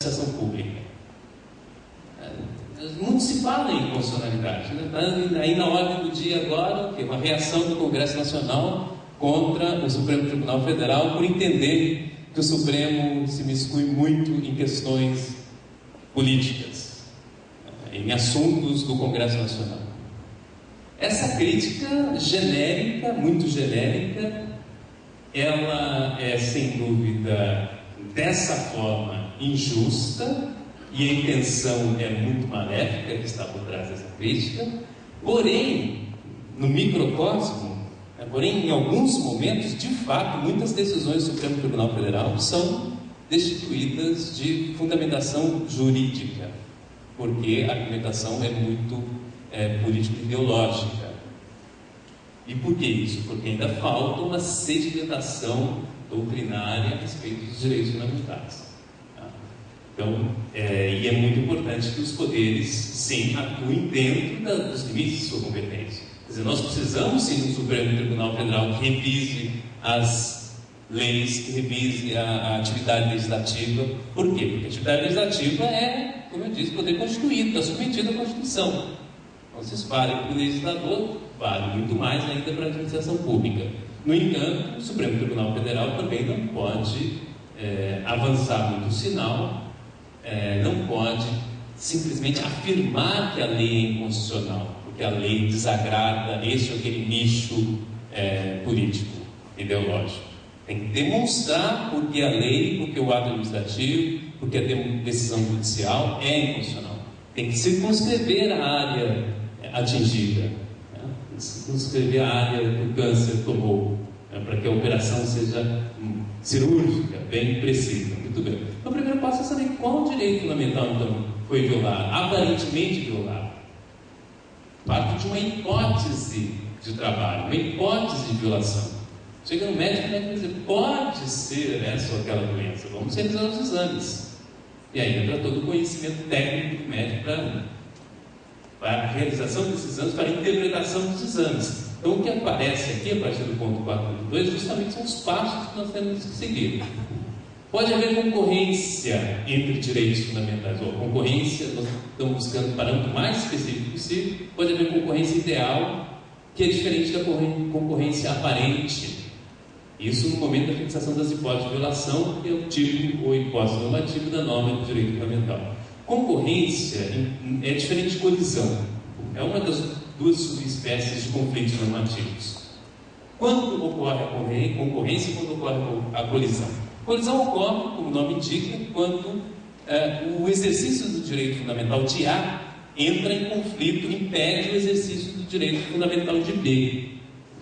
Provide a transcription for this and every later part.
administração pública. Muito se fala em constitucionalidade, né? Aí na ordem do dia agora, uma reação do Congresso Nacional contra o Supremo Tribunal Federal por entender que o Supremo se miscui muito em questões políticas, em assuntos do Congresso Nacional. Essa crítica genérica, muito genérica, ela é sem dúvida dessa forma injusta, e a intenção é muito maléfica que está por trás dessa crítica, porém, no microcosmo, porém, em alguns momentos, de fato, muitas decisões do Supremo Tribunal Federal são destituídas de fundamentação jurídica, porque a argumentação é muito político-ideológica. E por que isso? Porque ainda falta uma sedimentação doutrinária a respeito dos direitos fundamentais. Então, e é muito importante que os poderes, sim, atuem dentro dos limites de sua competência. Quer dizer, nós precisamos, sim, do Supremo Tribunal Federal que revise as leis, que revise a atividade legislativa. Por quê? Porque a atividade legislativa é, como eu disse, poder constituído, está submetido à Constituição. Então, se isso vale para o legislador, vale muito mais ainda para a administração pública. No entanto, o Supremo Tribunal Federal também não pode avançar muito o sinal, não pode simplesmente afirmar que a lei é inconstitucional, porque a lei desagrada este ou aquele nicho político, ideológico. Tem que demonstrar porque a lei, porque o ato administrativo, porque a decisão judicial é inconstitucional. Tem que circunscrever a área atingida, circunscrever a área que o câncer tomou, para que a operação seja cirúrgica, bem precisa. Muito bem. Então, o primeiro passo é saber qual direito fundamental, então, foi violado, aparentemente violado. Parte de uma hipótese de trabalho, uma hipótese de violação. Chega no médico e o médico vai dizer, pode ser essa ou aquela doença, vamos realizar os exames. E aí entra todo o conhecimento técnico do médico para a realização desses exames, para a interpretação dos exames. Então, o que aparece aqui, a partir do ponto 4.2, justamente são os passos que nós temos que seguir. Pode haver concorrência entre direitos fundamentais, ou concorrência, nós estamos buscando o parâmetro mais específico possível. Pode haver concorrência ideal, que é diferente da concorrência aparente. Isso no momento da fixação das hipóteses de violação, que é o tipo ou hipótese normativa da norma do direito fundamental. Concorrência é diferente de colisão. É uma das duas subespécies de conflitos normativos. Quando ocorre a concorrência e quando ocorre a colisão? A colisão ocorre, como o nome indica, quando o exercício do direito fundamental de A entra em conflito, impede o exercício do direito fundamental de B.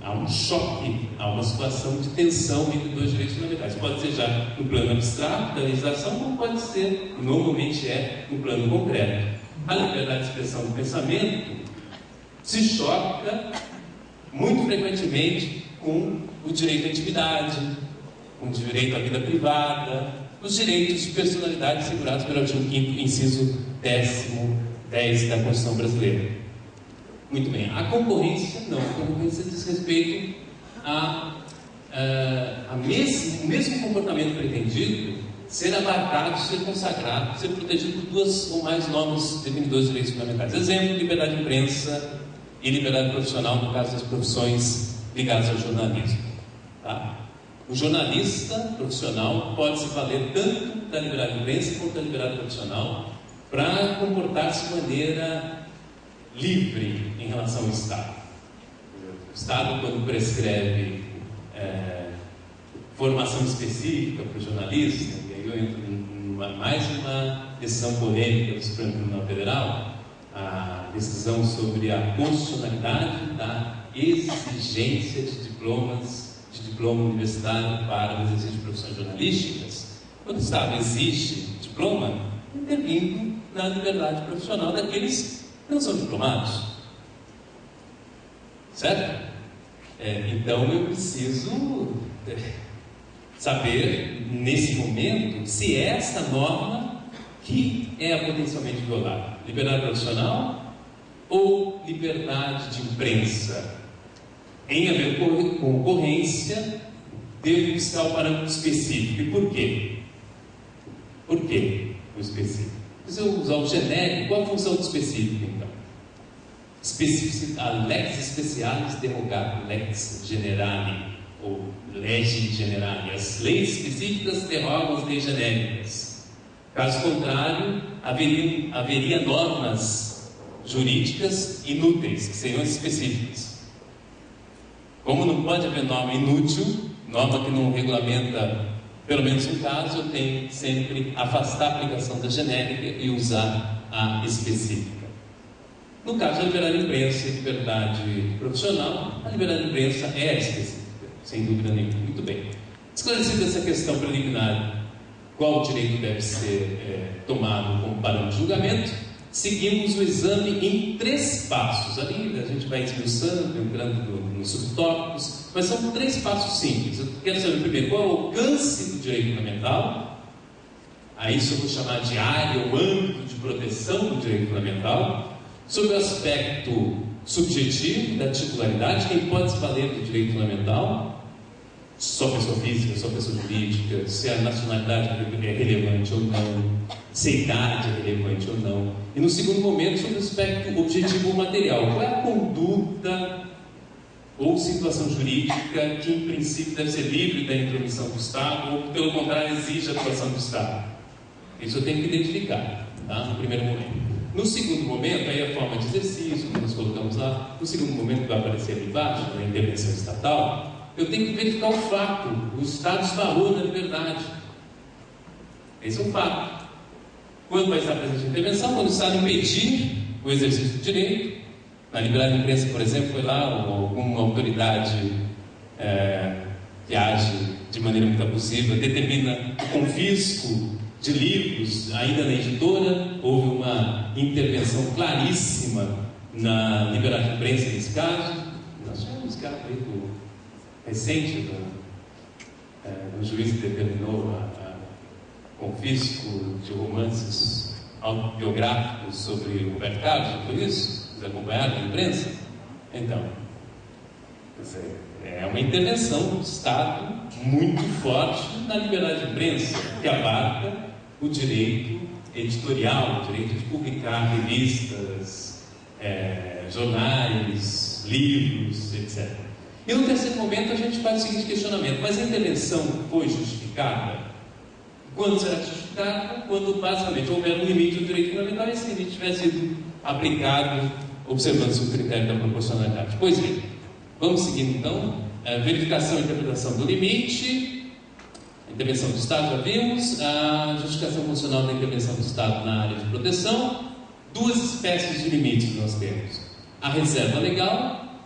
Há um choque, há uma situação de tensão entre dois direitos fundamentais. Pode ser já no plano abstrato da legislação, como pode ser, normalmente no plano concreto. A liberdade de expressão do pensamento se choca muito frequentemente com o direito à intimidade, com o direito à vida privada, os direitos de personalidade assegurados pelo artigo 5º, inciso 10 da Constituição Brasileira. Muito bem, a concorrência não, a concorrência diz respeito o mesmo comportamento pretendido ser abarcado, ser consagrado, ser protegido por duas ou mais normas definidoras de direitos fundamentais. Exemplo, liberdade de imprensa e liberdade profissional no caso das profissões ligadas ao jornalismo. Tá? O jornalista profissional pode se valer tanto da liberdade de imprensa quanto da liberdade profissional para comportar-se de maneira livre em relação ao Estado. O Estado, quando prescreve formação específica para o jornalista, e aí eu entro em mais uma decisão polêmica do Supremo Tribunal Federal, a decisão sobre a constitucionalidade da exigência de diploma universitário para o exercício de profissões jornalísticas. Quando o Estado exige diploma, intervindo na liberdade profissional daqueles que não são diplomados. Certo? Então eu preciso saber, nesse momento, se é essa norma que é a potencialmente violada. Liberdade profissional ou liberdade de imprensa? Em haver concorrência, devo buscar o parâmetro específico. E por quê? Por quê? o específico. Se eu usar o genérico, qual a função do específico, então? A lex specialis derogatur lex generali, ou lege generali. As leis específicas derogam as leis genéricas. Caso contrário, haveria normas jurídicas inúteis, que seriam específicas. Como não pode haver norma inútil, norma que não regulamenta pelo menos um caso, eu tenho que sempre afastar a aplicação da genérica e usar a específica. No caso da liberdade de imprensa e liberdade profissional, a liberdade de imprensa é específica, sem dúvida nenhuma. Muito bem. Esclarecida essa questão preliminar, qual direito deve ser tomado como parâmetro de julgamento, seguimos o exame em 3 passos. Ali a gente vai esmiuçando, entrando nos subtópicos, mas são 3 passos simples. Eu quero saber primeiro qual é o alcance do direito fundamental. A isso eu vou chamar de área ou âmbito de proteção do direito fundamental. Sobre o aspecto subjetivo da titularidade, quem pode se valer do direito fundamental, só pessoa física, só pessoa jurídica, se a nacionalidade é relevante ou não, se a idade é relevante ou não. E no segundo momento, sobre o aspecto objetivo ou material, qual é a conduta ou situação jurídica que em princípio deve ser livre da intromissão do Estado ou que pelo contrário exige a atuação do Estado. Isso eu tenho que identificar, tá? No primeiro momento. No segundo momento, aí a forma de exercício que nós colocamos lá, no segundo momento que vai aparecer ali embaixo, na intervenção estatal, eu tenho que verificar o fato, o status valor da liberdade. Esse é um fato. Quando vai estar presente a intervenção? Quando o Estado impedir o exercício do direito. Na liberdade de imprensa, por exemplo, foi lá alguma autoridade que age de maneira muito abusiva, determina o confisco de livros, ainda na editora. Houve uma intervenção claríssima na liberdade de imprensa nesse caso. Nós tivemos caso recente do juiz que determinou confisco de romances autobiográficos sobre o Roberto Carlos, por isso? Vocês acompanharam a imprensa? Então, é uma intervenção do Estado muito forte na liberdade de imprensa, que abarca o direito editorial, o direito de publicar revistas, jornais, livros, etc. E no terceiro momento a gente faz o seguinte questionamento: mas a intervenção foi justificada? Quando será justificada? Quando basicamente houver um limite do direito fundamental e esse limite tiver sido aplicado observando-se o critério da proporcionalidade. Pois bem, vamos seguir então. Verificação e interpretação do limite, a intervenção do Estado, já vimos, a justificação funcional da intervenção do Estado na área de proteção. 2 espécies de limites nós temos: a reserva legal,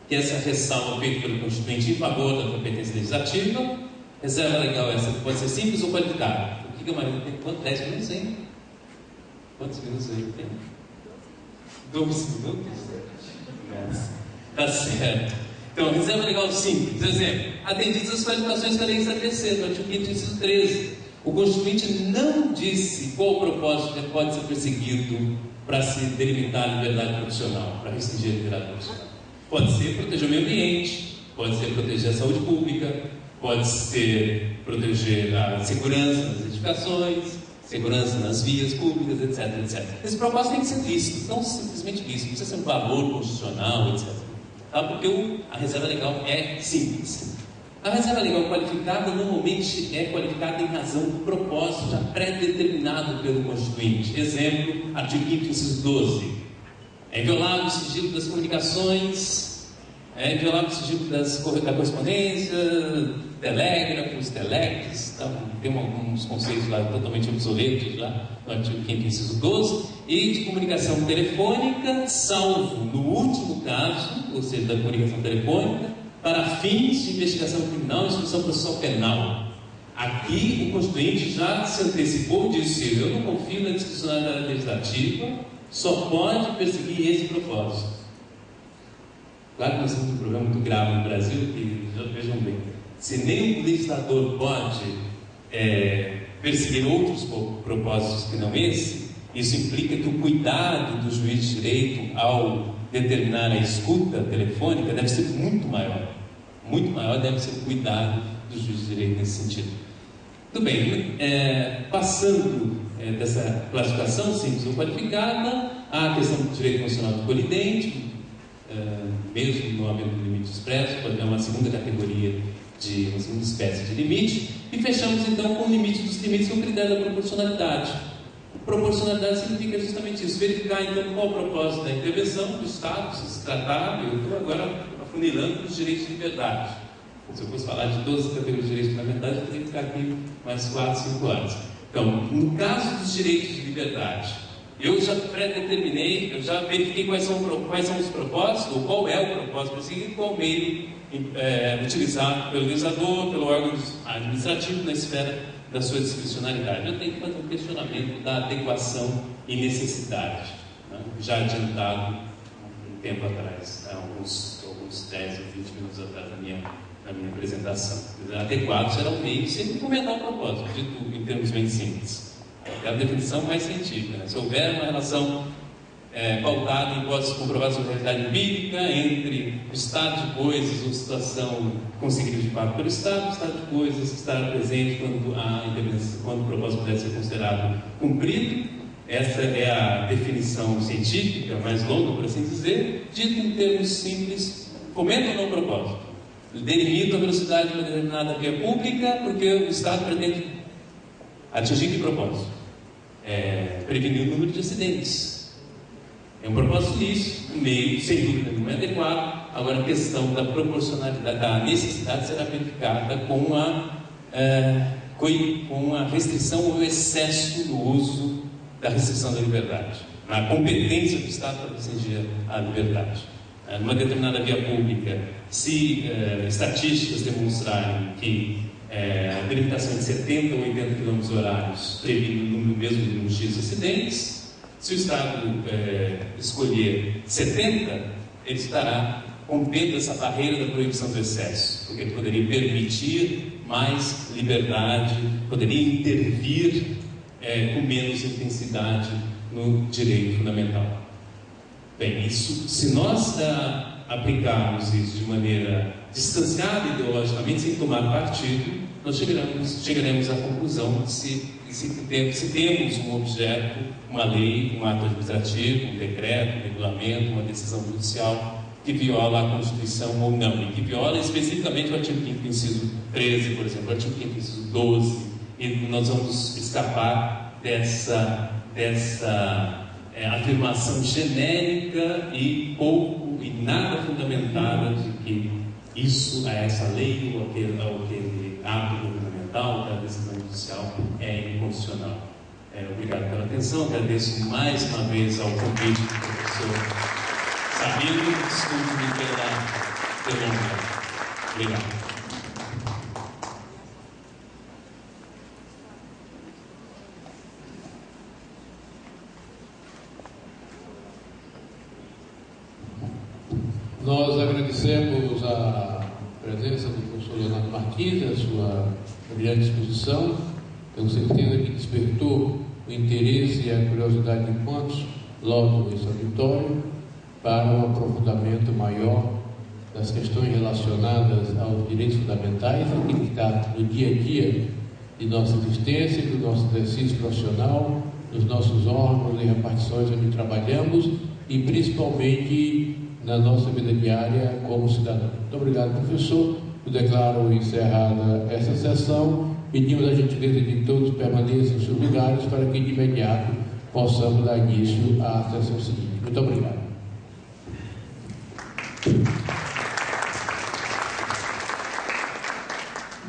que é essa ressalva feita pelo Constituinte em favor da competência legislativa. Reserva legal essa que pode ser simples ou qualificada. O que a Maria tem? Quanto? 10 minutos, hein? Quantos minutos aí tem? 12 minutos? Tá certo. Então, reserva legal simples. Por exemplo, atendidas as qualificações que a lei estabelecer, no artigo 5º, inciso 13. O Constituinte não disse qual propósito pode ser perseguido para se delimitar a liberdade profissional, para restringir a liberdade profissional. Pode ser proteger o meio ambiente, pode ser proteger a saúde pública, pode ser proteger a segurança nas edificações, segurança nas vias públicas, etc, etc. Esse propósito tem que ser lícito, não simplesmente lícito, não precisa ser um valor constitucional, etc. Tá? Porque a reserva legal é simples. A reserva legal qualificada normalmente é qualificada em razão do propósito já pré-determinado pelo Constituinte. Exemplo, artigo 5º, inciso 12. É inviolável o sigilo das comunicações, é inviolável o sigilo da correspondência, telégrafos, telex, tá? Tem alguns conceitos lá totalmente obsoletos lá no artigo 5º, inciso 12, e de comunicação telefônica, salvo no último caso, ou seja, da comunicação telefônica, para fins de investigação criminal e instrução processual penal. Aqui o Constituinte já se antecipou e disse: eu não confio na discricionalidade legislativa, só pode perseguir esse propósito. Claro que nós temos um problema muito grave no Brasil, que já vejam bem, se nem o legislador pode perseguir outros propósitos que não esse, isso implica que o cuidado do juiz de direito ao determinar a escuta telefônica deve ser muito maior. Muito maior deve ser o cuidado do juiz de direito nesse sentido. Muito bem, passando dessa classificação simples ou qualificada, há a questão do direito constitucional do colidente, mesmo no âmbito do limite expresso, pode haver uma segunda categoria, uma segunda espécie de limite, e fechamos então com o limite dos limites, que é o critério da proporcionalidade. Proporcionalidade significa justamente isso, verificar então qual o propósito da intervenção do Estado, se tratar, eu estou agora afunilando os direitos de liberdade. Se eu fosse falar de 12 categorias de direitos fundamentais, eu teria que ficar aqui mais 4, 5 anos. Então, no caso dos direitos de liberdade, eu já pré-determinei, eu já verifiquei quais são os propósitos, ou qual é o propósito perseguido, qual meio utilizado pelo legislador, pelo órgão administrativo na esfera da sua discricionalidade. Eu tenho que fazer um questionamento da adequação e necessidade, né? Já adiantado um tempo atrás, alguns 10 ou 20 minutos atrás na minha apresentação. Adequado será um meio sem comentar o propósito, dito em termos bem simples. É a definição mais científica, né? Se houver uma relação pautada em hipóteses comprovadas sobre a realidade empírica entre o estado de coisas ou situação conseguida de fato pelo Estado, o estado de coisas que estará presente quando o propósito puder ser considerado cumprido. Essa é a definição científica mais longa, por assim dizer. Dito em termos simples, comenta ou não o propósito? Delimita a velocidade de uma determinada via pública porque o Estado pretende atingir que propósito? Prevenir o número de acidentes. É um propósito lícito, um meio, sem dúvida nenhuma, é adequado. Agora, a questão da proporcionalidade, da necessidade será verificada com a restrição ou excesso no uso da restrição da liberdade, na competência do Estado para restringir a liberdade. Numa determinada via pública, se estatísticas demonstrarem que a delimitação de 70 ou 80 km horários previne o mesmo número de acidentes, se o Estado escolher 70, ele estará rompendo essa barreira da proibição do excesso, porque ele poderia permitir mais liberdade, poderia intervir com menos intensidade no direito fundamental. Bem, isso, se nós aplicarmos isso de maneira distanciada ideologicamente, sem tomar partido, nós chegaremos à conclusão de se temos um objeto, uma lei, um ato administrativo, um decreto, um regulamento, uma decisão judicial que viola a Constituição ou não, e que viola especificamente o artigo 5º, inciso 13, por exemplo, o artigo 5º, inciso 12, e nós vamos escapar dessa afirmação genérica e pouco e nada fundamentada de que essa lei ou aquele ato governamental, da decisão judicial, é inconstitucional. Obrigado pela atenção, agradeço mais uma vez ao convite do professor Sabino, desculpe-me pela delonga. Obrigado. Nós agradecemos a presença do professor Leonardo Martins, a sua brilhante exposição. Tenho certeza que despertou o interesse e a curiosidade de quantos lotam esse auditório para um aprofundamento maior das questões relacionadas aos direitos fundamentais, aquilo que está no dia a dia de nossa existência, do nosso exercício profissional, dos nossos órgãos e repartições onde trabalhamos e principalmente na nossa vida diária como cidadão. Muito obrigado, professor. Eu declaro encerrada essa sessão. Pedimos a gentileza de todos permaneçam em seus lugares para que de imediato possamos dar início à sessão seguinte. Muito obrigado.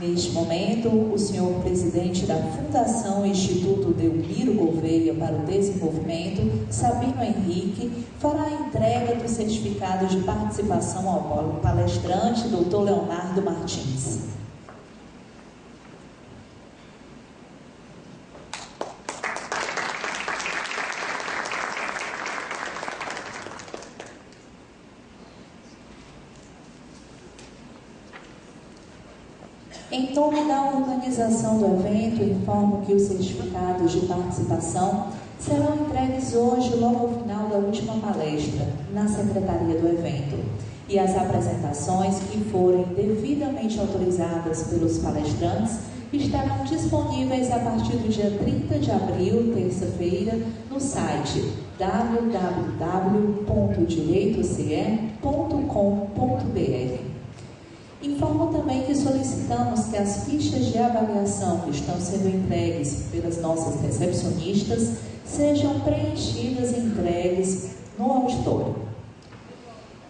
Neste momento, o senhor presidente da Fundação Instituto Delmiro Gouveia para o Desenvolvimento, Sabino Henrique, fará a entrega do certificado de participação ao palestrante, Dr. Leonardo Martins. Em nome da organização do evento, informo que os certificados de participação serão entregues hoje, logo ao final da última palestra, na secretaria do evento. E as apresentações que forem devidamente autorizadas pelos palestrantes estarão disponíveis a partir do dia 30 de abril, terça-feira, no site www.direitoce.com.br. Informo também que solicitamos que as fichas de avaliação que estão sendo entregues pelas nossas recepcionistas sejam preenchidas e entregues no auditório.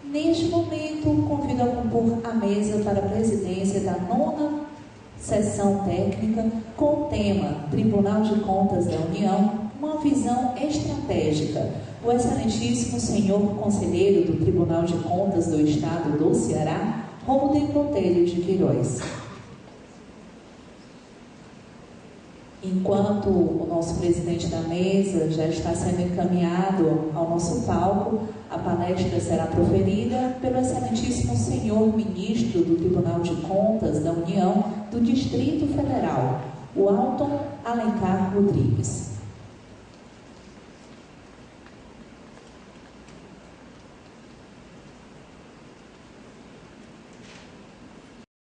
Neste momento, convido a compor a mesa para a presidência da 9ª sessão técnica com o tema Tribunal de Contas da União, uma visão estratégica. O excelentíssimo senhor conselheiro do Tribunal de Contas do Estado do Ceará, Romualdo Botelho de Queiroz. Enquanto o nosso presidente da mesa já está sendo encaminhado ao nosso palco, a palestra será proferida pelo excelentíssimo senhor ministro do Tribunal de Contas da União do Distrito Federal, o Alton Alencar Rodrigues.